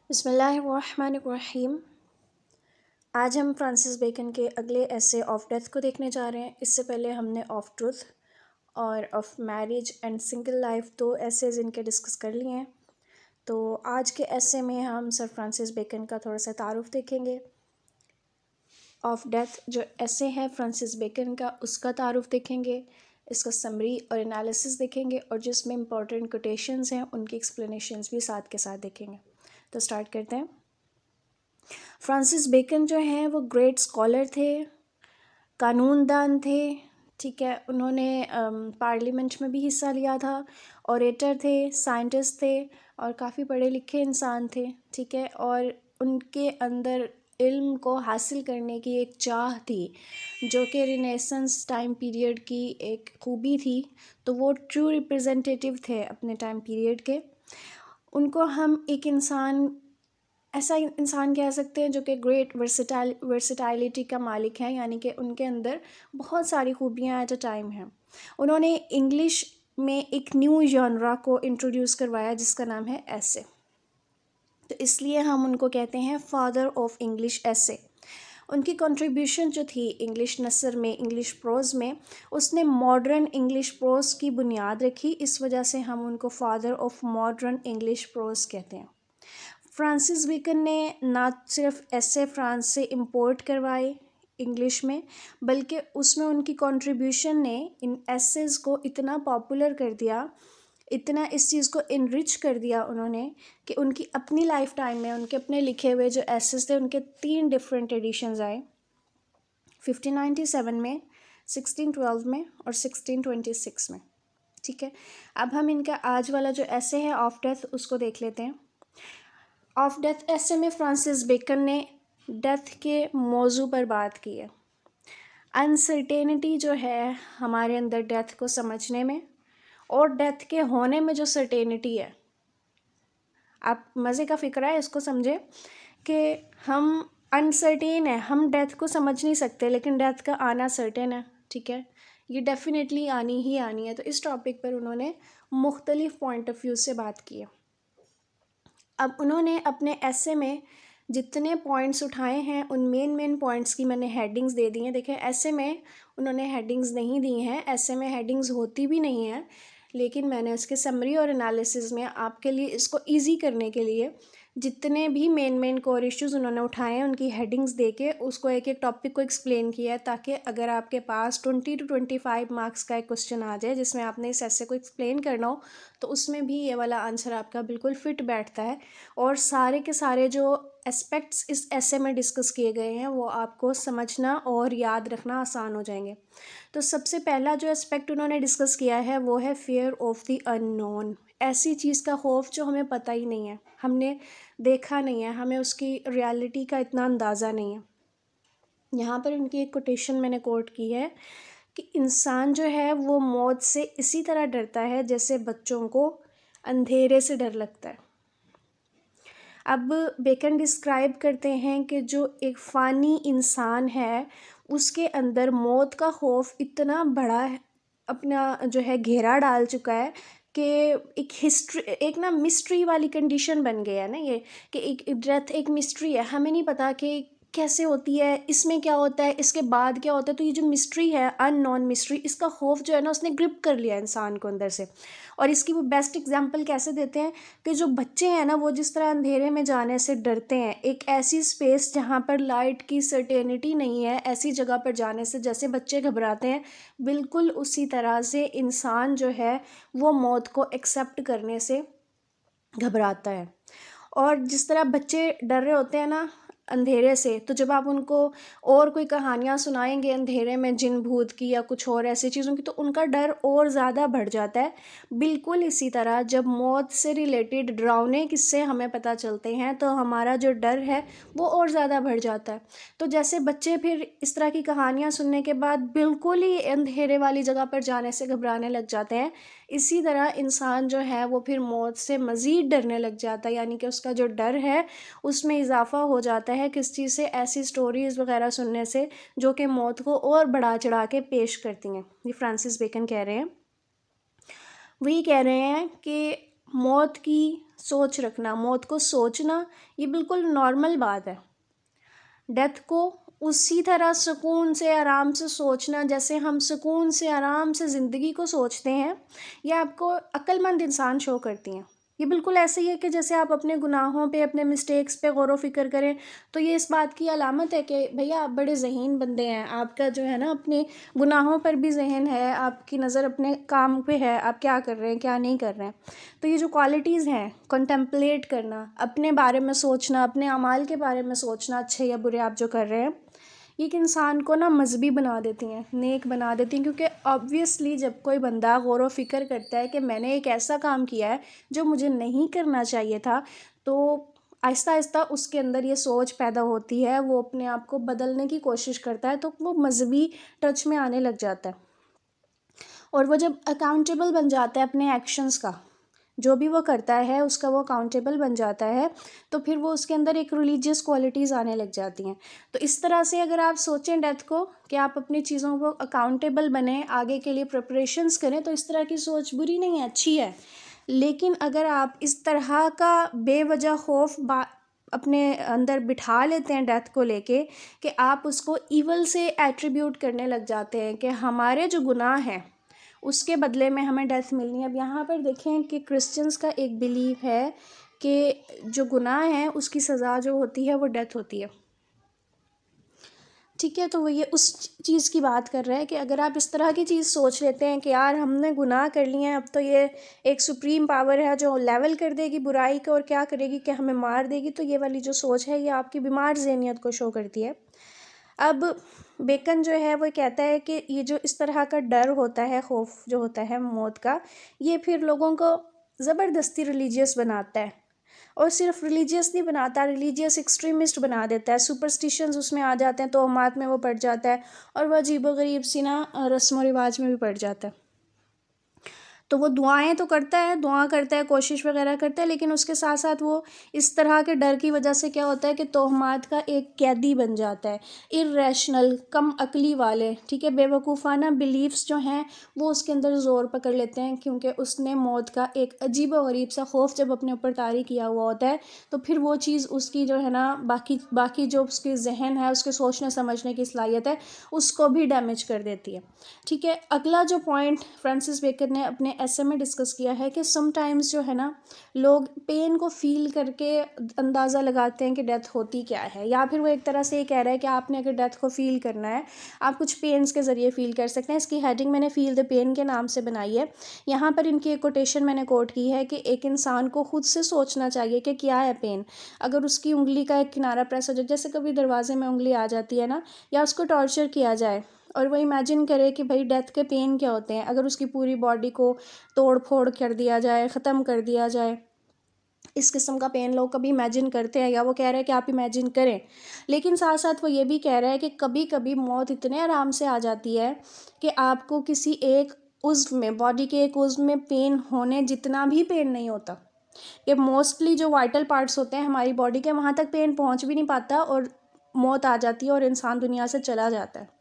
बिस्मिल्लाहिर्रहमानिर्रहीम। आज हम फ्रांसिस बेकन के अगले ऐसे ऑफ डेथ को देखने जा रहे हैं। इससे पहले हमने ऑफ ट्रूथ और of marriage and single life दो ऐसेज इनके डिस्कस कर लिए हैं। तो आज के ऐसे में हम सर फ्रांसिस बेकन का थोड़ा सा तारुफ देखेंगे। ऑफ डेथ जो ऐसे है फ्रांसिस बेकन का, उसका तारुफ देखेंगे, इसका समरी और एनालिसिस देखेंगे और जिसमें इंपॉर्टेंट कोटेशंस हैं उनकी एक्सप्लेनेशंस भी साथ के साथ देखेंगे। तो स्टार्ट करते हैं। फ्रांसिस बेकन जो हैं वो ग्रेट स्कॉलर थे, कानूनदान थे, ठीक है। उन्होंने पार्लियामेंट में भी हिस्सा लिया था, ऑरेटर थे, साइंटिस्ट थे और काफ़ी पढ़े लिखे इंसान थे, ठीक है। और उनके अंदर इल्म को हासिल करने की एक चाह थी जो कि रिनेसेंस टाइम पीरियड की एक खूबी थी। तो वो ट्रू रिप्रेजेंटेटिव थे अपने टाइम पीरियड के। उनको हम एक ऐसा इंसान कह सकते हैं जो कि ग्रेट वर्सेटाइलिटी का मालिक है, यानी कि उनके अंदर बहुत सारी खूबियाँ एट अ टाइम हैं। उन्होंने इंग्लिश में एक न्यू जॉनरा को इंट्रोड्यूस करवाया जिसका नाम है ऐसे। तो इसलिए हम उनको कहते हैं फादर ऑफ इंग्लिश ऐसे। उनकी कंट्रीब्यूशन जो थी इंग्लिश नसर में, इंग्लिश प्रोज में, उसने मॉडर्न इंग्लिश प्रोज की बुनियाद रखी। इस वजह से हम उनको father of modern English pros कहते हैं। फ्रांसिस बेकन ने ना सिर्फ ऐसे फ्रांस से इंपोर्ट करवाए इंग्लिश में, बल्कि उसमें उनकी कंट्रीब्यूशन ने इन एसेस को इतना पॉपुलर कर दिया, इतना इस चीज़ को इनरिच कर दिया उन्होंने कि उनकी अपनी लाइफ टाइम में उनके अपने लिखे हुए जो एसेस थे उनके 3 डिफरेंट एडिशंस आए, 1597 में, 1612 में और 1626 में, ठीक है। अब हम इनका आज वाला जो ऐसे है ऑफ डेथ उसको देख लेते हैं। ऑफ डेथ ऐसे में फ्रांसिस बेकन ने डेथ के मौजू पर बात की है। अनसर्टेनिटी जो है हमारे अंदर डेथ को समझने में और डेथ के होने में जो सर्टेनिटी है, आप मज़े का फ़िक्र है इसको समझे कि हम अनसर्टेन है, हम डेथ को समझ नहीं सकते लेकिन डेथ का आना सर्टेन है, ठीक है। ये डेफिनेटली आनी ही आनी है। तो इस टॉपिक पर उन्होंने मुख्तलिफ पॉइंट ऑफ व्यू से बात की है। अब उन्होंने अपने ऐसे में जितने पॉइंट्स उठाए हैं उन मेन पॉइंट्स की मैंने हेडिंग्स दे दी हैं। देखें, ऐसे में उन्होंने हेडिंग्स नहीं दी हैं, ऐसे में हेडिंग्स होती भी नहीं हैं, लेकिन मैंने उसके समरी और एनालिसिस में आपके लिए इसको इजी करने के लिए जितने भी मेन कोर इश्यूज़ उन्होंने उठाए हैं उनकी हेडिंग्स दे के उसको एक एक टॉपिक को एक्सप्लेन किया है, ताकि अगर आपके पास 20 to 25 मार्क्स का एक क्वेश्चन आ जाए जिसमें आपने इस ऐसे को एक्सप्लेन करना हो तो उसमें भी ये वाला आंसर आपका बिल्कुल फिट बैठता है और सारे के सारे जो एस्पेक्ट्स इस ऐसे में डिस्कस किए गए हैं वो आपको समझना और याद रखना आसान हो जाएंगे। तो सबसे पहला जो एस्पेक्ट उन्होंने डिस्कस किया है वो है फियर ऑफ द अननोन। ऐसी चीज़ का खौफ जो हमें पता ही नहीं है, हमने देखा नहीं है, हमें उसकी रियलिटी का इतना अंदाज़ा नहीं है। यहाँ पर उनकी एक कोटेशन मैंने कोट की है कि इंसान जो है वो मौत से इसी तरह डरता है जैसे बच्चों को अंधेरे से डर लगता है। अब बेकन डिस्क्राइब करते हैं कि जो एक फ़ानी इंसान है उसके अंदर मौत का खौफ इतना बड़ा है, अपना जो है घेरा डाल चुका है कि एक हिस्ट्री, एक ना मिस्ट्री वाली कंडीशन बन गया है ना ये, कि एक डेथ एक मिस्ट्री है, हमें नहीं पता कि कैसे होती है, इसमें क्या होता है, इसके बाद क्या होता है। तो ये जो मिस्ट्री है, अननोन मिस्ट्री, इसका खौफ जो है ना उसने ग्रिप कर लिया इंसान को अंदर से। और इसकी वो बेस्ट एग्जांपल कैसे देते हैं कि जो बच्चे हैं ना वो जिस तरह अंधेरे में जाने से डरते हैं, एक ऐसी स्पेस जहाँ पर लाइट की सर्टेनिटी नहीं है, ऐसी जगह पर जाने से जैसे बच्चे घबराते हैं, बिल्कुल उसी तरह से इंसान जो है वो मौत को एक्सेप्ट करने से घबराता है। और जिस तरह बच्चे डर रहे होते हैं ना अंधेरे से, तो जब आप उनको और कोई कहानियाँ सुनाएंगे अंधेरे में जिन भूत की या कुछ और ऐसी चीज़ों की, तो उनका डर और ज़्यादा बढ़ जाता है। बिल्कुल इसी तरह जब मौत से रिलेटेड डरावने किस्से हमें पता चलते हैं तो हमारा जो डर है वो और ज़्यादा बढ़ जाता है। तो जैसे बच्चे फिर इस तरह की कहानियाँ सुनने के बाद बिल्कुल ही अंधेरे वाली जगह पर जाने से घबराने लग जाते हैं, इसी तरह इंसान जो है वो फिर मौत से मज़ीद डरने लग जाता है, यानी कि उसका जो डर है उसमें इजाफ़ा हो जाता है किस चीज़ से, ऐसी स्टोरीज़ वगैरह सुनने से जो कि मौत को और बढ़ा चढ़ा के पेश करती हैं। ये फ्रांसिस बेकन कह रहे हैं। वही कह रहे हैं कि मौत की सोच रखना, मौत को सोचना, ये बिल्कुल नॉर्मल बात है। डेथ को उसी तरह सुकून से आराम से सोचना जैसे हम सुकून से आराम से ज़िंदगी को सोचते हैं, ये आपको अक्लमंद इंसान शो करती हैं। ये बिल्कुल ऐसे ही है कि जैसे आप अपने गुनाहों पे, अपने मिस्टेक्स पे गौर व फिक्र करें, तो ये इस बात की अलामत है कि भैया आप बड़े ज़हीन बंदे हैं। आपका जो है ना अपने गुनाहों पर भी ज़हन है, आपकी नज़र अपने काम पे है, आप क्या कर रहे हैं क्या नहीं कर रहे हैं। तो ये जो क्वालिटीज़ हैं, कंटेम्पलेट करना, अपने बारे में सोचना, अपने अमाल के बारे में सोचना, अच्छे या बुरे आप जो कर रहे हैं, ये एक इंसान को ना मजहबी बना देती हैं, नेक बना देती हैं। क्योंकि ऑब्वियसली जब कोई बंदा गौर व फिक्र करता है कि मैंने एक ऐसा काम किया है जो मुझे नहीं करना चाहिए था, तो आहिस्ता आहिस्ता उसके अंदर ये सोच पैदा होती है, वो अपने आप को बदलने की कोशिश करता है, तो वो मजहबी टच में आने लग जाता है। और वो जब अकाउंटेबल बन जाता है अपने एक्शंस का, जो भी वो करता है उसका वो अकाउंटेबल बन जाता है, तो फिर वो उसके अंदर एक रिलीजियस क्वालिटीज़ आने लग जाती हैं। तो इस तरह से अगर आप सोचें डेथ को कि आप अपनी चीज़ों को अकाउंटेबल बने, आगे के लिए प्रिपरेशंस करें, तो इस तरह की सोच बुरी नहीं है, अच्छी है। लेकिन अगर आप इस तरह का बेवजह खौफ अपने अंदर बिठा लेते हैं डेथ को लेके, कि आप उसको ईवल से एट्रीब्यूट करने लग जाते हैं कि हमारे जो गुनाह हैं उसके बदले में हमें डेथ मिलनी है। अब यहाँ पर देखें कि क्रिश्चियंस का एक बिलीव है कि जो गुनाह है उसकी सज़ा जो होती है वो डेथ होती है। ठीक है, तो वो ये उस चीज़ की बात कर रहा है कि अगर आप इस तरह की चीज़ सोच लेते हैं कि यार हमने गुनाह कर लिए हैं, अब तो ये एक सुप्रीम पावर है जो लेवल कर देगी बुराई को और क्या करेगी कि हमें मार देगी, तो ये वाली जो सोच है ये आपकी बीमार ज़हनियत को शो करती है। अब बेकन जो है वो कहता है कि ये जो इस तरह का डर होता है, खौफ जो होता है मौत का, ये फिर लोगों को ज़बरदस्ती रिलीजियस बनाता है। और सिर्फ रिलीजियस नहीं बनाता, रिलीजियस एक्सट्रीमिस्ट बना देता है, सुपरस्टिशंस उसमें आ जाते हैं, तोहमात में वो पड़ जाता है, और वह अजीबोगरीब सी ना रस्म व रिवाज में भी पड़ जाता है। तो वो दुआएं तो करता है, दुआ करता है, कोशिश वगैरह करता है, लेकिन उसके साथ साथ वो इस तरह के डर की वजह से क्या होता है कि तोहमात का एक कैदी बन जाता है। इर्रेशनल, कम अकली वाले, ठीक है, बेवकूफ़ाना बिलीव्स जो हैं वो उसके अंदर ज़ोर पकड़ लेते हैं, क्योंकि उसने मौत का एक अजीब व गरीब सा खौफ जब अपने ऊपर तारी किया हुआ होता है, तो फिर वो चीज़ उसकी जो है ना बाकी जो उसकी जहन है, उसके सोचने समझने की सलाहियत है, उसको भी डैमेज कर देती है। ठीक है, अगला जो पॉइंट फ्रांसिस बेकन ने अपने ऐसे में डिस्कस किया है कि समटाइम्स जो है ना लोग पेन को फील करके अंदाज़ा लगाते हैं कि डेथ होती क्या है, या फिर वो एक तरह से ये कह रहा है कि आपने अगर डेथ को फील करना है आप कुछ पेन्स के ज़रिए फील कर सकते हैं। इसकी हेडिंग मैंने फील द पेन के नाम से बनाई है। यहाँ पर इनकी एक कोटेशन मैंने कोट की है कि एक इंसान को खुद से सोचना चाहिए कि क्या है पेन। अगर उसकी उंगली का एक किनारा प्रेस हो जाए, जैसे कभी दरवाजे में उंगली आ जाती है ना, या उसको टॉर्चर किया जाए और वो इमेजिन करे कि भाई डेथ के पेन क्या होते हैं, अगर उसकी पूरी बॉडी को तोड़ फोड़ कर दिया जाए, ख़त्म कर दिया जाए, इस किस्म का पेन लोग कभी इमेजिन करते हैं, या वो कह रहे हैं कि आप इमेजिन करें। लेकिन साथ साथ वो ये भी कह रहा है कि कभी कभी मौत इतने आराम से आ जाती है कि आपको किसी एक उज़्व में, बॉडी के एक उज़्व में पेन होने जितना भी पेन नहीं होता। कि मोस्टली जो वाइटल पार्ट्स होते हैं हमारी बॉडी के, वहाँ तक पेन पहुँच भी नहीं पाता और मौत आ जाती है और इंसान दुनिया से चला जाता है।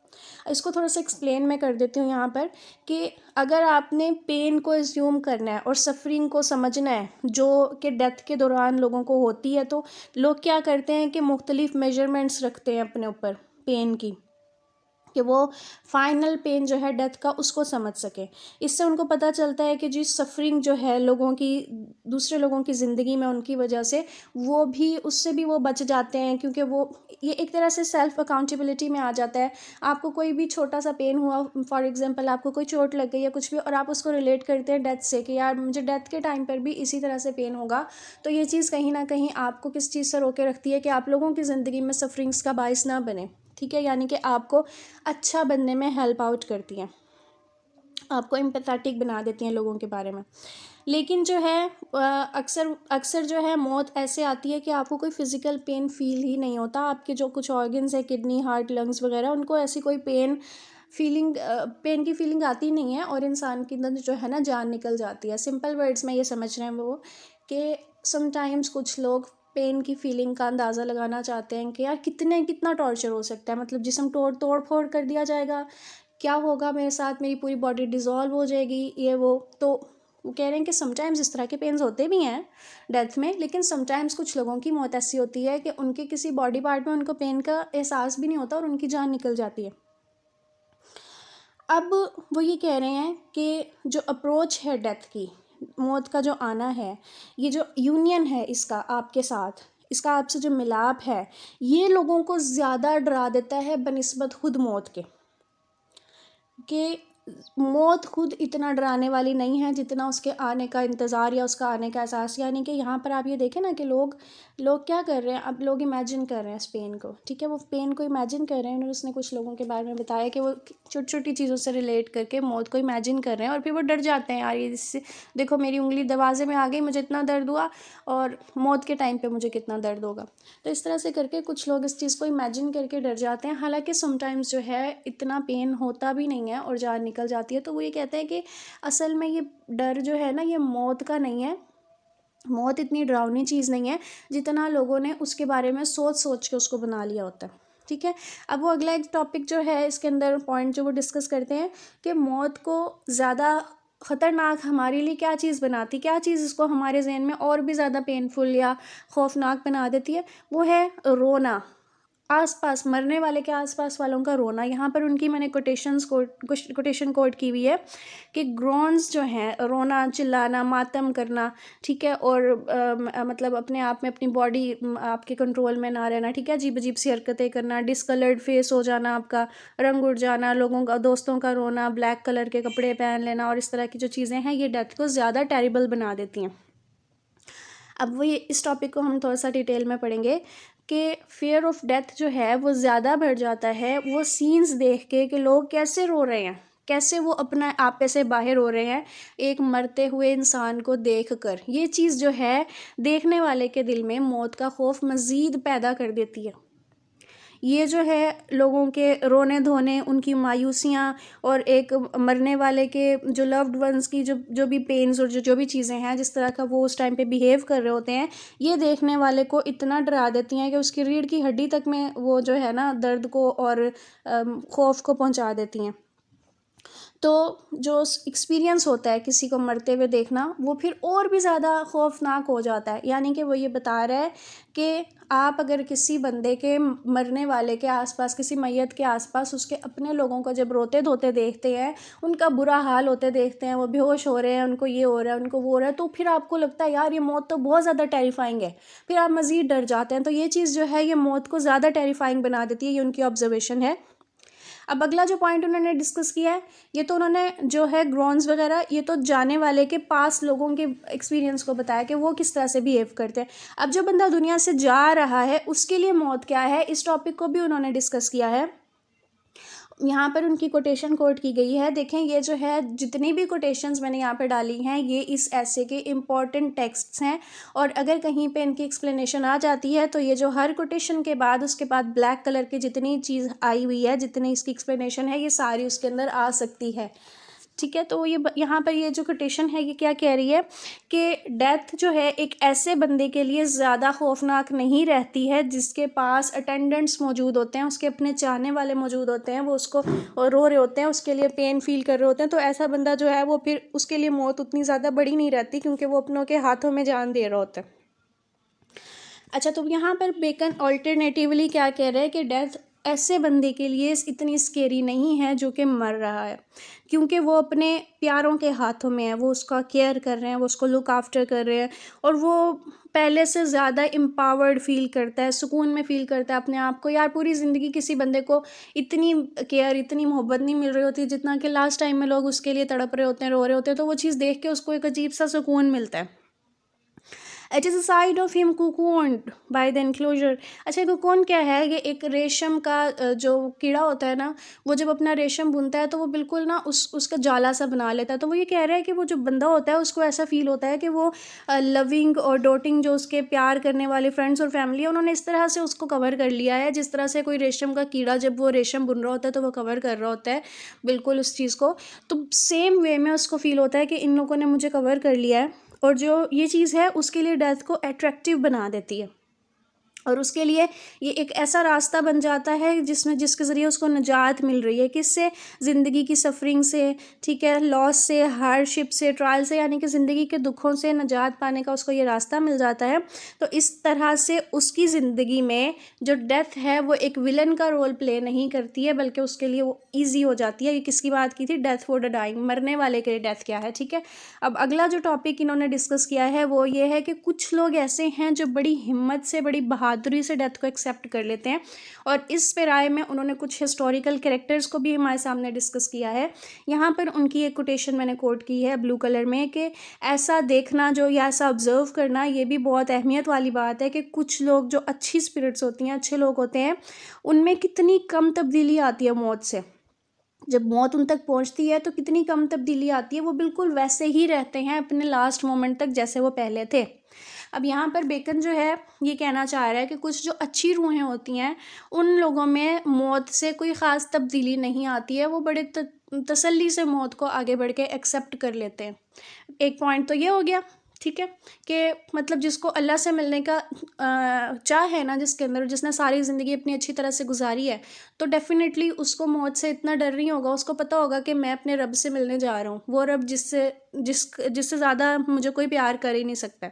इसको थोड़ा सा एक्सप्लेन मैं कर देती हूँ यहाँ पर कि अगर आपने पेन को एज्यूम करना है और सफरिंग को समझना है जो कि डेथ के दौरान लोगों को होती है, तो लोग क्या करते हैं कि मुख्तलिफ मेजरमेंट्स रखते हैं अपने ऊपर पेन की, कि वो फाइनल पेन जो है डेथ का उसको समझ सके। इससे उनको पता चलता है कि जी सफरिंग जो है लोगों की, दूसरे लोगों की ज़िंदगी में उनकी वजह से, वो भी उससे भी वो बच जाते हैं, क्योंकि वो ये एक तरह से सेल्फ अकाउंटेबिलिटी में आ जाता है। आपको कोई भी छोटा सा पेन हुआ, फॉर एग्जांपल आपको कोई चोट लग गई या कुछ भी, और आप उसको रिलेट करते हैं डेथ से कि यार मुझे डेथ के टाइम पर भी इसी तरह से पेन होगा, तो ये चीज़ कहीं ना कहीं आपको किस चीज़ से रोके रखती है कि आप लोगों की ज़िंदगी में सफरिंग्स का बायस ना बने। ठीक है, यानी कि आपको अच्छा बनने में हेल्प आउट करती हैं, आपको एम्पैथेटिक बना देती हैं लोगों के बारे में। लेकिन जो है अक्सर अक्सर जो है मौत ऐसे आती है कि आपको कोई फ़िज़िकल पेन फील ही नहीं होता। आपके जो कुछ ऑर्गन्स हैं, किडनी, हार्ट, लंग्स वगैरह, उनको ऐसी कोई पेन की फीलिंग आती नहीं है, और इंसान के अंदर जो है ना जान निकल जाती है। सिंपल वर्ड्स में ये समझ रहे हैं वो कि समटाइम्स कुछ लोग पेन की फीलिंग का अंदाज़ा लगाना चाहते हैं कि यार कितना टॉर्चर हो सकता है, मतलब जिस्म तोड़ फोड़ कर दिया जाएगा, क्या होगा मेरे साथ, मेरी पूरी बॉडी डिज़ोल्व हो जाएगी, ये वो। तो वो कह रहे हैं कि समटाइम्स इस तरह के पेन्स होते भी हैं डेथ में, लेकिन समटाइम्स कुछ लोगों की मौत ऐसी होती है कि उनके किसी बॉडी पार्ट में उनको पेन का एहसास भी नहीं होता और उनकी जान निकल जाती है। अब वो ये कह रहे हैं कि जो अप्रोच है डेथ की, मौत का जो आना है, ये जो यूनियन है इसका आपके साथ, इसका आपसे जो मिलाप है, ये लोगों को ज़्यादा डरा देता है बनिस्बत खुद मौत के। कि मौत खुद इतना डराने वाली नहीं है जितना उसके आने का इंतज़ार या उसका आने का एहसास। यानी कि यहाँ पर आप ये देखें ना कि लोग क्या कर रहे हैं, अब लोग इमेजिन कर रहे हैं इस पेन को, ठीक है, वो पेन को इमेजिन कर रहे हैं। उन्होंने उसने कुछ लोगों के बारे में बताया कि वो छोटी छोटी चीज़ों से रिलेट करके मौत को इमेजिन कर रहे हैं और फिर वो डर जाते हैं, यार ये इससे देखो मेरी उंगली दरवाजे में आ गई, मुझे इतना दर्द हुआ, और मौत के टाइम पर मुझे कितना दर्द होगा। तो इस तरह से करके कुछ लोग इस चीज़ को इमेजिन करके डर जाते हैं। हालांकि समटाइम्स जो है इतना पेन होता भी नहीं है और जान निकल जाती है। तो वो ये कहते हैं कि असल में ये डर जो है ना, ये मौत का नहीं है, मौत इतनी डरावनी चीज़ नहीं है जितना लोगों ने उसके बारे में सोच सोच के उसको बना लिया होता है, ठीक है। अब वो अगला एक टॉपिक जो है इसके अंदर पॉइंट जो वो डिस्कस करते हैं कि मौत को ज़्यादा ख़तरनाक हमारे लिए क्या चीज़ बनाती, क्या चीज़ इसको हमारे जहन में और भी ज़्यादा पेनफुल या खौफनाक बना देती है, वो है रोना। आसपास मरने वाले के आसपास वालों का रोना। यहाँ पर उनकी मैंने कोटेशन कोट की हुई है कि ग्रोन्स जो हैं, रोना, चिल्लाना, मातम करना, ठीक है, और मतलब अपने आप में अपनी बॉडी आपके कंट्रोल में ना रहना, ठीक है, अजीब अजीब सी हरकतें करना, डिसकलर्ड फेस हो जाना, आपका रंग उड़ जाना, लोगों का दोस्तों का रोना, ब्लैक कलर के कपड़े पहन लेना, और इस तरह की जो चीज़ें हैं ये डेथ को ज़्यादा टेरिबल बना देती हैं। अब वो ये इस टॉपिक को हम थोड़ा सा डिटेल में पढ़ेंगे कि फियर ऑफ डेथ जो है वो ज़्यादा बढ़ जाता है वो सीन्स देख के कि लोग कैसे रो रहे हैं, कैसे वो अपना आपे से बाहर हो रहे हैं एक मरते हुए इंसान को देख कर। ये चीज़ जो है देखने वाले के दिल में मौत का खौफ मज़ीद पैदा कर देती है। ये जो है लोगों के रोने धोने, उनकी मायूसियाँ, और एक मरने वाले के जो लव्ड वंस की जो भी पेन्स और जो भी चीज़ें हैं, जिस तरह का वो उस टाइम पे बिहेव कर रहे होते हैं, ये देखने वाले को इतना डरा देती हैं कि उसकी रीढ़ की हड्डी तक में वो जो है ना दर्द को और खौफ को पहुंचा देती हैं। तो जो एक्सपीरियंस होता है किसी को मरते हुए देखना, वो फिर और भी ज़्यादा खौफनाक हो जाता है। यानी कि वो ये बता रहा है कि आप अगर किसी बंदे के मरने वाले के आसपास, किसी मैयत के आसपास उसके अपने लोगों को जब रोते धोते देखते हैं, उनका बुरा हाल होते देखते हैं, वो बेहोश हो रहे हैं, उनको ये हो रहा है, उनको वो हो रहा है, तो फिर आपको लगता है यार ये मौत तो बहुत ज़्यादा टेरिफाइंग है, फिर आप मज़ीद डर जाते हैं। तो ये चीज़ जो है ये मौत को ज़्यादा टेरिफाइंग बना देती है, ये उनकी ऑब्जर्वेशन है। अब अगला जो पॉइंट उन्होंने डिस्कस किया है, ये तो उन्होंने जो है ग्रोन्स वगैरह, ये तो जाने वाले के पास लोगों के एक्सपीरियंस को बताया कि वो किस तरह से बिहेव करते हैं। अब जो बंदा दुनिया से जा रहा है उसके लिए मौत क्या है, इस टॉपिक को भी उन्होंने डिस्कस किया है। यहाँ पर उनकी कोटेशन कोट की गई है। देखें ये जो है जितनी भी कोटेशंस मैंने यहाँ पे डाली हैं ये इस ऐसे के इम्पॉर्टेंट टेक्स्ट्स हैं, और अगर कहीं पे इनकी एक्सप्लेनेशन आ जाती है तो ये जो हर कोटेशन के बाद उसके बाद ब्लैक कलर की जितनी चीज़ आई हुई है, जितनी इसकी एक्सप्लेनेशन है, ये सारी उसके अंदर आ सकती है, ठीक है। तो ये यहाँ पर ये जो कोटेशन है ये क्या कह रही है कि डेथ जो है एक ऐसे बंदे के लिए ज़्यादा खौफनाक नहीं रहती है जिसके पास अटेंडेंट्स मौजूद होते हैं, उसके अपने चाहने वाले मौजूद होते हैं, वो उसको रो रहे होते हैं, उसके लिए पेन फील कर रहे होते हैं। तो ऐसा बंदा जो है वो फिर उसके लिए मौत उतनी ज़्यादा बड़ी नहीं रहती क्योंकि वो अपनों के हाथों में जान दे रहा होता है। अच्छा, तो यहाँ पर बेकन ऑल्टरनेटिवली क्या कह रहे हैं कि डेथ ऐसे बंदे के लिए इतनी स्केरी नहीं है जो कि मर रहा है, क्योंकि वो अपने प्यारों के हाथों में है, वो उसका केयर कर रहे हैं, वो उसको लुक आफ्टर कर रहे हैं, और वो पहले से ज़्यादा एम्पावर्ड फील करता है, सुकून में फील करता है अपने आप को। यार पूरी ज़िंदगी किसी बंदे को इतनी केयर, इतनी मोहब्बत नहीं मिल रही होती जितना कि लास्ट टाइम में लोग उसके लिए तड़प रहे होते हैं, रो रहे होते हैं, तो वो चीज़ देख के उसको एक अजीब सा सुकून मिलता है। It is a side of him cocooned by the enclosure. अच्छा, कोकून क्या है, ये एक रेशम का जो कीड़ा होता है ना, वो जब अपना रेशम बुनता है तो वो बिल्कुल ना उसका जाला सा बना लेता है। तो वो ये कह रहा है कि वो जो बंदा होता है उसको ऐसा फील होता है कि वो लविंग और डोटिंग जो उसके प्यार करने वाले फ्रेंड्स और फैमिली है, उन्होंने इस तरह से उसको कवर कर लिया है जिस तरह से कोई रेशम का कीड़ा जब वो रेशम बुन रहा होता है तो वो कवर कर रहा होता है बिल्कुल उस चीज़ को। तो सेम वे में उसको फील होता है कि इन लोगों ने मुझे कवर कर लिया है, और जो ये चीज़ है उसके लिए डेथ को अट्रैक्टिव बना देती है। और उसके लिए ये एक ऐसा रास्ता बन जाता है जिसके ज़रिए उसको निजात मिल रही है, किससे? ज़िंदगी की सफरिंग से, ठीक है, लॉस से, हार्डशिप से, ट्रायल से, यानी कि ज़िंदगी के दुखों से निजात पाने का उसको ये रास्ता मिल जाता है। तो इस तरह से उसकी ज़िंदगी में जो डेथ है वो एक विलन का रोल प्ले नहीं करती है, बल्कि उसके लिए वो ईजी हो जाती है। ये किसकी बात की थी? डेथ फॉर द डाइंग, मरने वाले के लिए डेथ क्या है, ठीक है। अब अगला जो टॉपिक इन्होंने डिस्कस किया है वो ये है कि कुछ लोग ऐसे हैं जो बड़ी हिम्मत से, बड़ी बहादुरी से डेथ को एक्सेप्ट कर लेते हैं, और इस पे राय में उन्होंने कुछ हिस्टोरिकल कैरेक्टर्स को भी हमारे सामने डिस्कस किया है। यहाँ पर उनकी एक कोटेशन मैंने कोट की है ब्लू कलर में कि ऐसा देखना जो या ऐसा ऑब्जर्व करना, ये भी बहुत अहमियत वाली बात है कि कुछ लोग जो अच्छी स्पिरिट्स होती हैं, अच्छे लोग होते हैं, उनमें कितनी कम तब्दीली आती है मौत से। जब मौत उन तक पहुंचती है तो कितनी कम तब्दीली आती है, वो बिल्कुल वैसे ही रहते हैं अपने लास्ट मोमेंट तक जैसे वो पहले थे। अब यहाँ पर बेकन जो है ये कहना चाह रहा है कि कुछ जो अच्छी रूहें होती हैं उन लोगों में मौत से कोई ख़ास तब्दीली नहीं आती है, वो बड़े तसल्ली से मौत को आगे बढ़ के एक्सेप्ट कर लेते हैं। एक पॉइंट तो ये हो गया, ठीक है, कि मतलब जिसको अल्लाह से मिलने का चाह है ना, जिसके अंदर, जिसने सारी ज़िंदगी अपनी अच्छी तरह से गुजारी है, तो डेफिनेटली उसको मौत से इतना डर नहीं होगा। उसको पता होगा कि मैं अपने रब से मिलने जा रहा हूँ, वो रब जिससे ज़्यादा मुझे कोई प्यार कर ही नहीं सकता।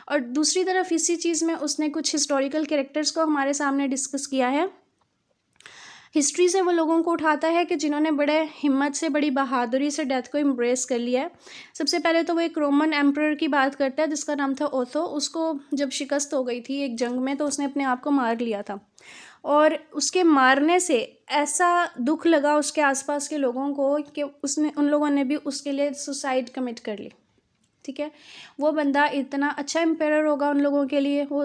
और दूसरी तरफ इसी चीज़ में उसने कुछ हिस्टोरिकल कैरेक्टर्स को हमारे सामने डिस्कस किया है। हिस्ट्री से वो लोगों को उठाता है कि जिन्होंने बड़े हिम्मत से, बड़ी बहादुरी से डेथ को एम्ब्रेस कर लिया है। सबसे पहले तो वो एक रोमन एम्परर की बात करता है जिसका नाम था ओथो। उसको जब शिकस्त हो गई थी एक जंग में तो उसने अपने आप को मार लिया था, और उसके मारने से ऐसा दुख लगा उसके आसपास के लोगों को कि उन लोगों ने भी उसके लिए सुसाइड कमिट कर ली, ठीक है। वो बंदा इतना अच्छा एम्पायर होगा उन लोगों के लिए, वो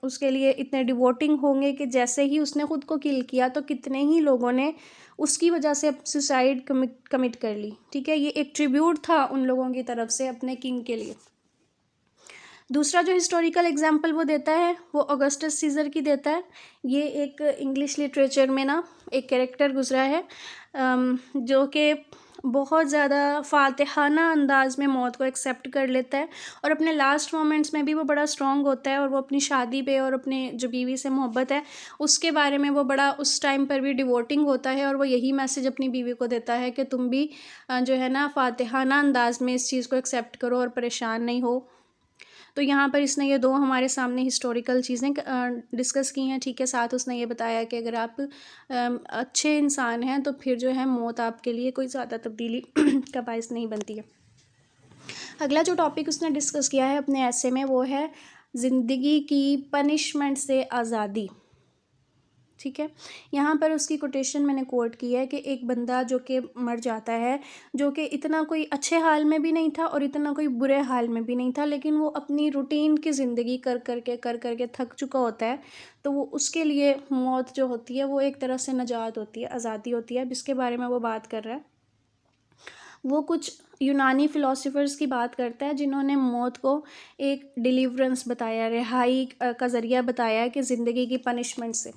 उसके लिए इतने डिवोटिंग होंगे कि जैसे ही उसने ख़ुद को किल किया तो कितने ही लोगों ने उसकी वजह से सुसाइड कमिट कर ली, ठीक है। ये एक ट्रिब्यूट था उन लोगों की तरफ से अपने किंग के लिए। दूसरा जो हिस्टोरिकल एग्जाम्पल वो देता है वो ऑगस्टस सीज़र की देता है। ये एक इंग्लिश लिटरेचर में ना एक कैरेक्टर गुजरा है जो कि बहुत ज़्यादा फातिहाना अंदाज में मौत को एक्सेप्ट कर लेता है, और अपने लास्ट मोमेंट्स में भी वो बड़ा स्ट्रॉन्ग होता है, और वो अपनी शादी पे और अपने जो बीवी से मोहब्बत है उसके बारे में वो बड़ा उस टाइम पर भी डिवोटिंग होता है, और वो यही मैसेज अपनी बीवी को देता है कि तुम भी जो है ना फातिहाना अंदाज में इस चीज़ को एक्सेप्ट करो और परेशान नहीं हो। तो यहाँ पर इसने ये दो हमारे सामने हिस्टोरिकल चीज़ें डिस्कस की हैं, ठीक है। साथ उसने ये बताया कि अगर आप अच्छे इंसान हैं तो फिर जो है मौत आपके लिए कोई ज़्यादा तब्दीली का बायस नहीं बनती है। अगला जो टॉपिक उसने डिस्कस किया है अपने ऐसे में वो है ज़िंदगी की पनिशमेंट से आज़ादी, ठीक है। यहाँ पर उसकी कोटेशन मैंने कोट की है कि एक बंदा जो कि मर जाता है, जो कि इतना कोई अच्छे हाल में भी नहीं था और इतना कोई बुरे हाल में भी नहीं था, लेकिन वो अपनी रूटीन की ज़िंदगी कर करके थक चुका होता है, तो वो उसके लिए मौत जो होती है वो एक तरह से नजात होती है, आज़ादी होती है। जिसके बारे में वो बात कर रहा है वो कुछ यूनानी फ़िलासफ़र्स की बात करता है जिन्होंने मौत को एक डिलीवरेंस बताया, रिहाई का ज़रिया बताया कि ज़िंदगी की पनिशमेंट से।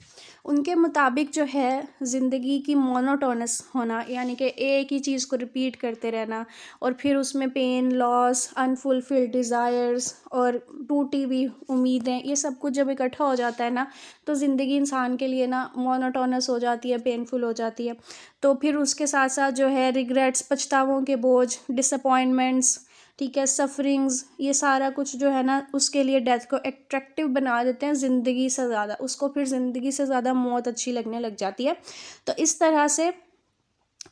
उनके मुताबिक जो है ज़िंदगी की मोनोटोनस होना, यानी कि एक ही चीज़ को रिपीट करते रहना, और फिर उसमें पेन, लॉस, अनफुलफिल्ड डिज़ायर्स और टूटी हुई उम्मीदें, ये सब कुछ जब इकट्ठा हो जाता है ना तो ज़िंदगी इंसान के लिए ना मोनोटोनस हो जाती है, पेनफुल हो जाती है। तो फिर उसके साथ साथ जो है रिग्रेट्स, पछतावों के बोझ, डिसअपॉइंटमेंट्स, ठीक है, सफरिंग्स, ये सारा कुछ जो है ना उसके लिए डेथ को एट्रैक्टिव बना देते हैं ज़िंदगी से ज़्यादा। उसको फिर ज़िंदगी से ज़्यादा मौत अच्छी लगने लग जाती है। तो इस तरह से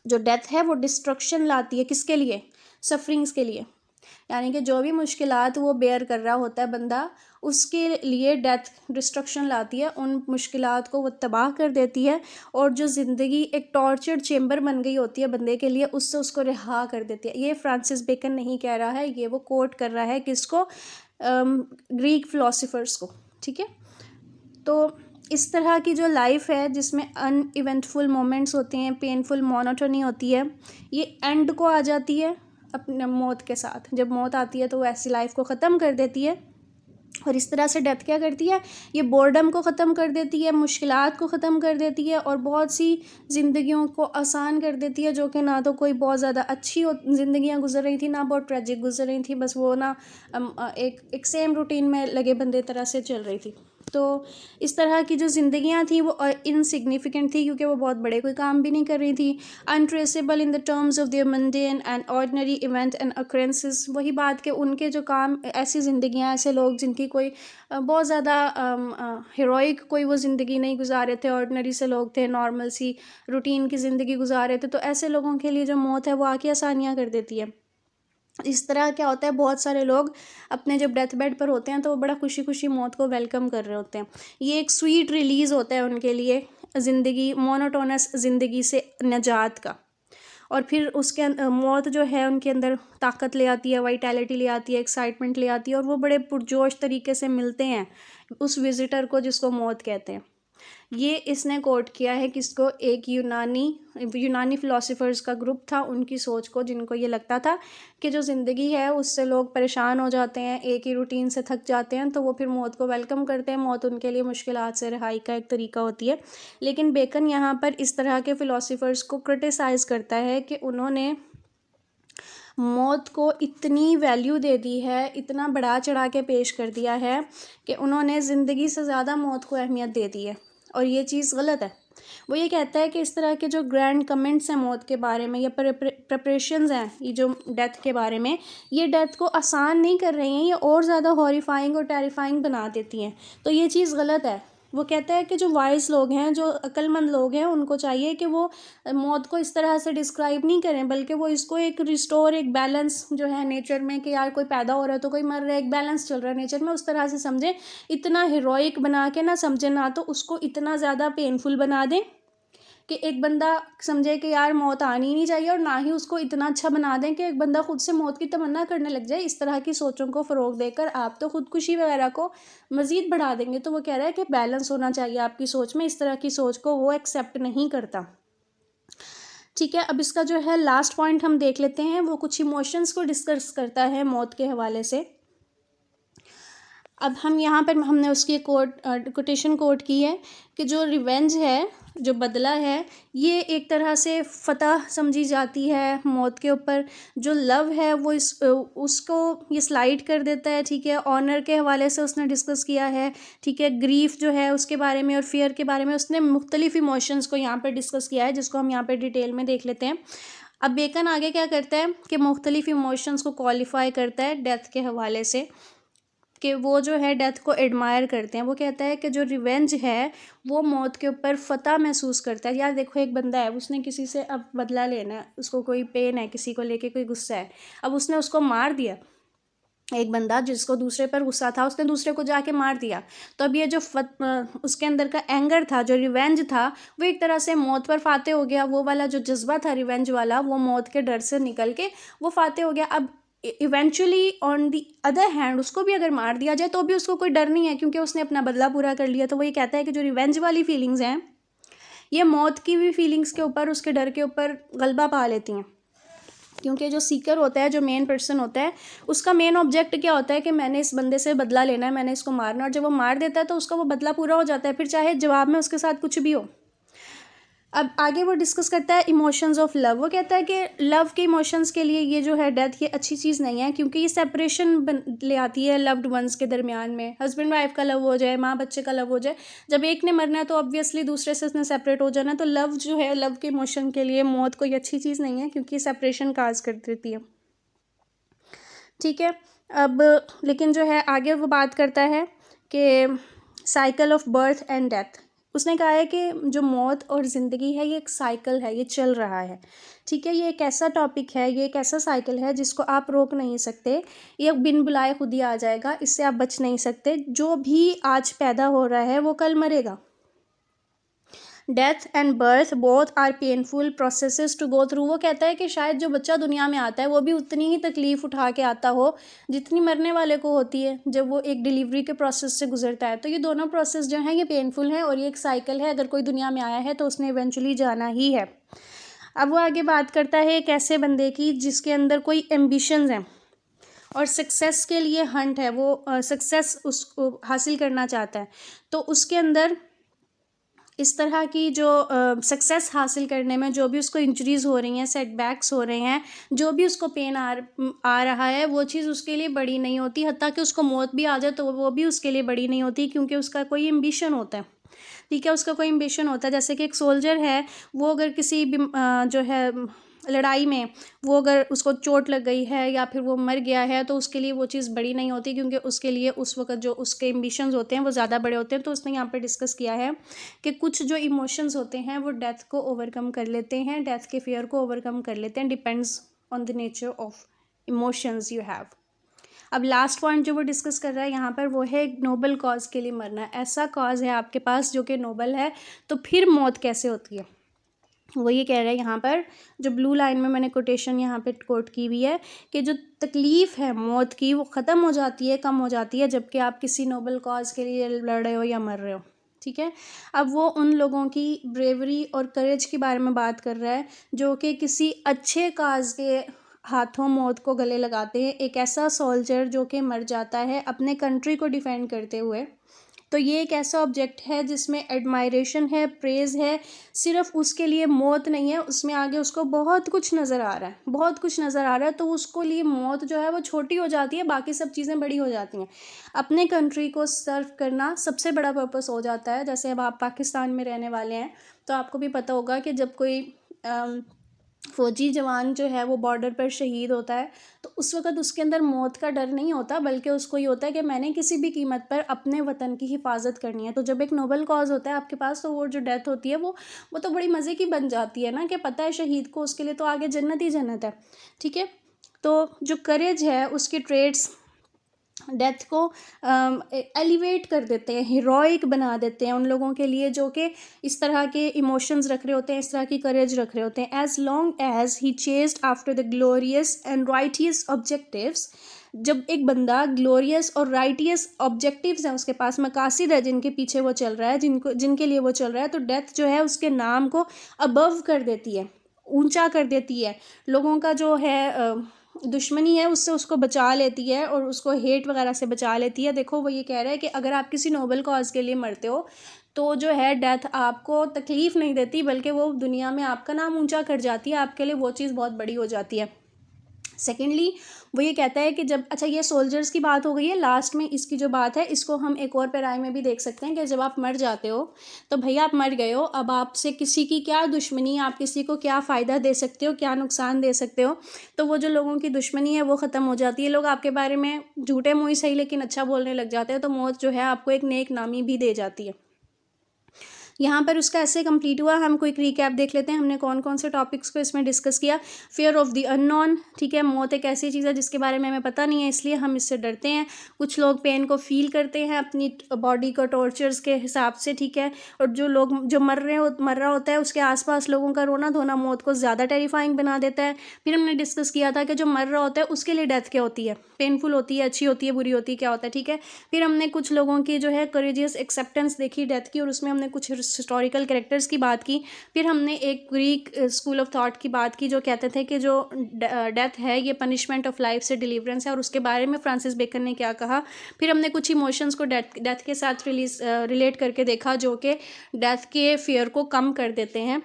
जो डेथ है वो डिस्ट्रक्शन लाती है, किसके लिए? सफरिंग्स के लिए। यानी कि जो भी मुश्किलात वो बेयर कर रहा होता है बंदा, उसके लिए डेथ डिस्ट्रक्शन लाती है, उन मुश्किलात को वो तबाह कर देती है, और जो ज़िंदगी एक टॉर्चर्ड चेम्बर बन गई होती है बंदे के लिए, उससे उसको रिहा कर देती है। ये फ्रांसिस बेकन नहीं कह रहा है, ये वो कोट कर रहा है किसको? ग्रीक फ़िलासफ़र्स को, ठीक है। तो इस तरह की जो लाइफ है जिसमें अनइवेंटफुल मोमेंट्स होते हैं, पेनफुल मोनोटोनी होती है, ये एंड को आ जाती है अपने मौत के साथ। जब मौत आती है तो वो ऐसी लाइफ को ख़त्म कर देती है, और इस तरह से डेथ क्या करती है? ये बोर्डम को ख़त्म कर देती है, मुश्किलात को ख़त्म कर देती है, और बहुत सी ज़िंदगियों को आसान कर देती है जो कि ना तो कोई बहुत ज़्यादा अच्छी ज़िंदगियाँ गुजर रही थी, ना बहुत ट्रेजिक गुजर रही थी, बस वो ना एक सेम रूटीन में लगे बंदे तरह से चल रही थी, तो इस तरह की जो ज़िंदगियाँ थी वो इनसिग्निफिकेंट थी, क्योंकि वो बहुत बड़े कोई काम भी नहीं कर रही थी। Untraceable in the terms of their mundane and ordinary event and occurrences, वही बात कि उनके जो काम, ऐसी ज़िंदगियाँ, ऐसे लोग जिनकी कोई बहुत ज़्यादा हीरोइक कोई वो ज़िंदगी नहीं गुजार रहे थे, ऑर्डिनरी से लोग थे, नॉर्मल सी रूटीन की ज़िंदगी गुजार रहे थे, तो ऐसे लोगों के लिए जो मौत है वो आके आसानियाँ कर देती है। इस तरह क्या होता है, बहुत सारे लोग अपने जब डेथ बेड पर होते हैं तो वो बड़ा खुशी खुशी मौत को वेलकम कर रहे होते हैं। ये एक स्वीट रिलीज़ होता है उनके लिए, ज़िंदगी, मोनोटोनस ज़िंदगी से निजात का। और फिर उसके मौत जो है उनके अंदर ताकत ले आती है, वाइटैलिटी ले आती है, एक्साइटमेंट ले आती है, और वो बड़े पुरजोश तरीके से मिलते हैं उस विज़िटर को जिसको मौत कहते हैं। ये इसने कोट किया है किसको, एक यूनानी फ़िलासफ़र्स का ग्रुप था, उनकी सोच को, जिनको ये लगता था कि जो ज़िंदगी है उससे लोग परेशान हो जाते हैं, एक ही रूटीन से थक जाते हैं, तो वो फिर मौत को वेलकम करते हैं। मौत उनके लिए मुश्किलात से रिहाई का एक तरीका होती है। लेकिन बेकन यहाँ पर इस तरह के फ़िलासफ़र्स को क्रिटिसाइज़ करता है कि उन्होंने मौत को इतनी वैल्यू दे दी है, इतना बढ़ा चढ़ा के पेश कर दिया है कि उन्होंने ज़िंदगी से ज़्यादा मौत को अहमियत दे दी है, और ये चीज़ गलत है। वो ये कहता है कि इस तरह के जो ग्रैंड कमेंट्स हैं मौत के बारे में, या प्रिपरेशंस हैं ये जो डेथ के बारे में, ये डेथ को आसान नहीं कर रही हैं, ये और ज़्यादा हॉरिफाइंग और टेरिफाइंग बना देती हैं। तो ये चीज़ गलत है। वो कहता है कि जो वाइज लोग हैं, जो अक्लमंद लोग हैं, उनको चाहिए कि वो मौत को इस तरह से डिस्क्राइब नहीं करें, बल्कि वो इसको एक रिस्टोर, एक बैलेंस जो है नेचर में, कि यार कोई पैदा हो रहा है तो कोई मर रहा है, एक बैलेंस चल रहा है नेचर में, उस तरह से समझें। इतना हीरोइक बना के ना समझें, ना तो उसको इतना ज़्यादा पेनफुल बना दें कि एक बंदा समझे कि यार मौत आनी ही नहीं चाहिए, और ना ही उसको इतना अच्छा बना दें कि एक बंदा खुद से मौत की तमन्ना करने लग जाए। इस तरह की सोचों को फ़रोग देकर आप तो खुदकुशी वगैरह को मज़ीद बढ़ा देंगे। तो वो कह रहा है कि बैलेंस होना चाहिए आपकी सोच में, इस तरह की सोच को वो एक्सेप्ट नहीं करता। ठीक है, अब इसका जो है लास्ट पॉइंट हम देख लेते हैं, वो कुछ इमोशंस को डिस्कस करता है मौत के हवाले से। अब हम यहाँ पर हमने उसकी कोटेशन कोट की है कि जो रिवेंज है, जो बदला है, ये एक तरह से फ़तह समझी जाती है मौत के ऊपर। जो लव है वो उसको ये स्लाइड कर देता है। ठीक है, ऑनर के हवाले से उसने डिस्कस किया है। ठीक है, ग्रीफ जो है उसके बारे में और फियर के बारे में उसने मुख्तलिफ इमोशंस को यहाँ पर डिस्कस किया है, जिसको हम यहाँ पर डिटेल में देख लेते हैं। अब बेकन आगे क्या करता है कि मुख्तलिफ इमोशंस को क्वालिफाई करता है डेथ के हवाले से, कि वो जो है डेथ को एडमायर करते हैं। वो कहता है कि जो रिवेंज है वो मौत के ऊपर फ़तह महसूस करता है। यार देखो, एक बंदा है, उसने किसी से अब बदला लेना है, उसको कोई पेन है, किसी को लेके कोई गुस्सा है, अब उसने उसको मार दिया। एक बंदा जिसको दूसरे पर गुस्सा था, उसने दूसरे को जाके मार दिया। तो अब ये जो उसके अंदर का एंगर था, जो रिवेंज था, वो एक तरह से मौत पर फाते हो गया। वो वाला जो जज्बा था रिवेंज वाला, वो मौत के डर से निकल के वो फाते हो गया। अब eventually on the other hand उसको भी अगर मार दिया जाए तो भी उसको कोई डर नहीं है, क्योंकि उसने अपना बदला पूरा कर लिया। तो वो ये कहता है कि जो रिवेंज वाली फीलिंग्स हैं, ये मौत की भी फीलिंग्स के ऊपर, उसके डर के ऊपर गलबा पा लेती हैं। क्योंकि जो सीकर होता है, जो मेन पर्सन होता है, उसका मेन ऑब्जेक्ट क्या होता है कि मैंने इस बंदे से बदला लेना है, मैंने इसको मारना। और जब वो मार देता है तो उसका वो बदला पूरा हो जाता है, फिर चाहे जवाब में उसके साथ कुछ भी हो। अब आगे वो डिस्कस करता है इमोशंस ऑफ लव। वो कहता है कि लव के इमोशंस के लिए ये जो है डेथ, ये अच्छी चीज़ नहीं है, क्योंकि ये सेपरेशन ले आती है लव्ड वंस के दरमियान में। हस्बैंड वाइफ का लव हो जाए, माँ बच्चे का लव हो जाए, जब एक ने मरना है तो ऑब्वियसली दूसरे से उसने सेपरेट हो जाना है। तो लव जो है, लव के इमोशन के लिए मौत कोई अच्छी चीज़ नहीं है, क्योंकि सेपरेशन काज कर देती है। ठीक है, अब लेकिन जो है आगे वो बात करता है कि cycle of birth and death. उसने कहा है कि जो मौत और ज़िंदगी है, ये एक साइकिल है, ये चल रहा है। ठीक है, ये एक ऐसा टॉपिक है, ये एक ऐसा साइकिल है जिसको आप रोक नहीं सकते। ये बिन बुलाए खुद ही आ जाएगा, इससे आप बच नहीं सकते। जो भी आज पैदा हो रहा है वो कल मरेगा। Death and birth both are painful processes to go through. वो कहता है कि शायद जो बच्चा दुनिया में आता है वो भी उतनी ही तकलीफ़ उठा के आता हो जितनी मरने वाले को होती है जब वो एक डिलीवरी के प्रोसेस से गुजरता है। तो ये दोनों प्रोसेस जो हैं ये पेनफुल हैं, और ये एक साइकिल है। अगर कोई दुनिया में आया है तो उसने इवेंचुअली जाना ही है। अब वो आगे बात करता है एक ऐसे बंदे की जिसके अंदर कोई एम्बिशंस हैं और सक्सेस के लिए हंट है, वो सक्सेस उसको हासिल करना चाहता है। तो उसके अंदर इस तरह की जो सक्सेस हासिल करने में जो भी उसको इंजरीज़ हो रही हैं, सेटबैक्स हो रहे हैं, जो भी उसको पेन आ रहा है, वो चीज़ उसके लिए बड़ी नहीं होती। हत्ता कि उसको मौत भी आ जाए तो वो भी उसके लिए बड़ी नहीं होती, क्योंकि उसका कोई एम्बिशन होता है, ठीक है, उसका कोई एम्बिशन होता है। जैसे कि एक सोल्जर है, वो अगर किसी जो है लड़ाई में वो अगर उसको चोट लग गई है या फिर वो मर गया है, तो उसके लिए वो चीज़ बड़ी नहीं होती, क्योंकि उसके लिए उस वक़्त जो उसके एम्बिशंस होते हैं वो ज़्यादा बड़े होते हैं। तो उसने यहाँ पे डिस्कस किया है कि कुछ जो इमोशंस होते हैं वो डेथ को ओवरकम कर लेते हैं, डेथ के फियर को ओवरकम कर लेते हैं, depends on the nature of emotions you have. अब लास्ट पॉइंट जो वो डिस्कस कर रहा है यहाँ पर, वो है एक नोबल कॉज के लिए मरना। ऐसा कॉज है आपके पास जो कि नोबल है, तो फिर मौत कैसे होती है? वो ये कह रहा है यहाँ पर, जो ब्लू लाइन में मैंने कोटेशन यहाँ पे कोट की हुई है, कि जो तकलीफ़ है मौत की वो ख़त्म हो जाती है, कम हो जाती है, जबकि आप किसी नोबल कॉज के लिए लड़ रहे हो या मर रहे हो, ठीक है। अब वो उन लोगों की ब्रेवरी और करेज के बारे में बात कर रहा है जो कि किसी अच्छे काज के हाथों मौत को गले लगाते हैं। एक ऐसा सोल्जर जो कि मर जाता है अपने कंट्री को डिफेंड करते हुए, तो ये एक ऐसा ऑब्जेक्ट है जिसमें एडमायरेशन है, प्रेज़ है। सिर्फ उसके लिए मौत नहीं है, उसमें आगे उसको बहुत कुछ नज़र आ रहा है, बहुत कुछ नज़र आ रहा है, तो उसको लिए मौत जो है वो छोटी हो जाती है, बाकी सब चीज़ें बड़ी हो जाती हैं। अपने कंट्री को सर्व करना सबसे बड़ा पर्पस हो जाता है। जैसे अब आप पाकिस्तान में रहने वाले हैं, तो आपको भी पता होगा कि जब कोई फ़ौजी जवान जो है वो बॉर्डर पर शहीद होता है, तो उस वक़्त उसके अंदर मौत का डर नहीं होता, बल्कि उसको ये होता है कि मैंने किसी भी कीमत पर अपने वतन की हिफाजत करनी है। तो जब एक नोबल कॉज़ होता है आपके पास, तो वो जो डेथ होती है वो तो बड़ी मज़े की बन जाती है ना, कि पता है शहीद को उसके लिए तो आगे जन्नत ही जन्नत है, ठीक है। तो जो करेज है उसके ट्रेड्स डेथ को एलिवेट कर देते हैं, हीरोइक बना देते हैं उन लोगों के लिए जो कि इस तरह के इमोशंस रख रहे होते हैं, इस तरह की करेज रख रहे होते हैं। As long as he chased after the glorious and righteous objectives, जब एक बंदा ग्लोरियस और राइटियस ऑब्जेक्टिव्स हैं, उसके पास मकासिद है जिनके पीछे वो चल रहा है, जिनके लिए वो चल रहा है, तो डेथ जो है उसके नाम को अबव कर देती है, ऊंचा कर देती है। लोगों का जो है दुश्मनी है उससे उसको बचा लेती है और उसको हेट वगैरह से बचा लेती है। देखो वो ये कह रहा है कि अगर आप किसी नोबल कॉज के लिए मरते हो, तो जो है डेथ आपको तकलीफ़ नहीं देती, बल्कि वो दुनिया में आपका नाम ऊंचा कर जाती है, आपके लिए वो चीज़ बहुत बड़ी हो जाती है। सेकेंडली वो ये कहता है कि जब, अच्छा ये सोल्जर्स की बात हो गई है, लास्ट में इसकी जो बात है इसको हम एक और पैराए में भी देख सकते हैं कि जब आप मर जाते हो तो भैया आप मर गए हो, अब आपसे किसी की क्या दुश्मनी, आप किसी को क्या फ़ायदा दे सकते हो, क्या नुकसान दे सकते हो, तो वो जो लोगों की दुश्मनी है वो ख़त्म हो जाती है। लोग आपके बारे में झूठे मुँह ही सही लेकिन अच्छा बोलने लग जाते हैं, तो मौत जो है आपको एक नेक नामी भी दे जाती है। यहाँ पर उसका ऐसे कंप्लीट हुआ। हम कोई रिकैप देख लेते हैं, हमने कौन कौन से टॉपिक्स को इसमें डिस्कस किया। फियर ऑफ द अननोन, ठीक है, मौत एक ऐसी चीज़ है जिसके बारे में हमें पता नहीं है, इसलिए हम इससे डरते हैं। कुछ लोग पेन को फील करते हैं अपनी बॉडी को टॉर्चर्स के हिसाब से, ठीक है, और जो लोग जो मर रहा होता है उसके आसपास लोगों का रोना धोना मौत को ज़्यादा टेरिफाइंग बना देता है। फिर हमने डिस्कस किया था कि जो मर रहा होता है उसके लिए डेथ क्या होती है, पेनफुल होती है, अच्छी होती है, बुरी होती है, क्या होता है, ठीक है। फिर हमने कुछ लोगों की जो है करेजियस एक्सेप्टेंस देखी डेथ की, और उसमें हमने कुछ हिस्टोरिकल कैरेक्टर्स की बात की। फिर हमने एक ग्रीक स्कूल ऑफ थॉट की बात की जो कहते थे कि जो डेथ है ये पनिशमेंट ऑफ लाइफ से डिलीवरेंस है, और उसके बारे में फ्रांसिस बेकन ने क्या कहा। फिर हमने कुछ इमोशंस को डेथ के साथ रिलेट करके देखा जो कि डेथ के फियर को कम कर देते हैं।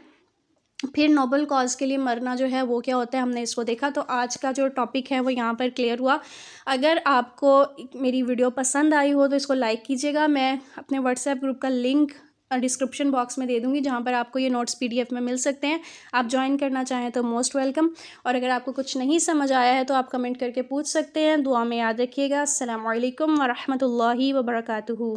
फिर नोबल कॉज के लिए मरना जो है वो क्या होता है, हमने इसको देखा। तो आज का जो टॉपिक है वो यहाँ पर क्लियर हुआ। अगर आपको मेरी वीडियो पसंद आई हो तो इसको लाइक कीजिएगा। मैं अपने व्हाट्सएप ग्रुप का लिंक डिस्क्रिप्शन बॉक्स में दे दूँगी, जहाँ पर आपको ये नोट्स PDF में मिल सकते हैं। आप ज्वाइन करना चाहें तो मोस्ट वेलकम। और अगर आपको कुछ नहीं समझ आया है तो आप कमेंट करके पूछ सकते हैं। दुआ में याद रखिएगा। अस्सलामु अलैकुम व रहमतुल्लाहि व बरकातुहू।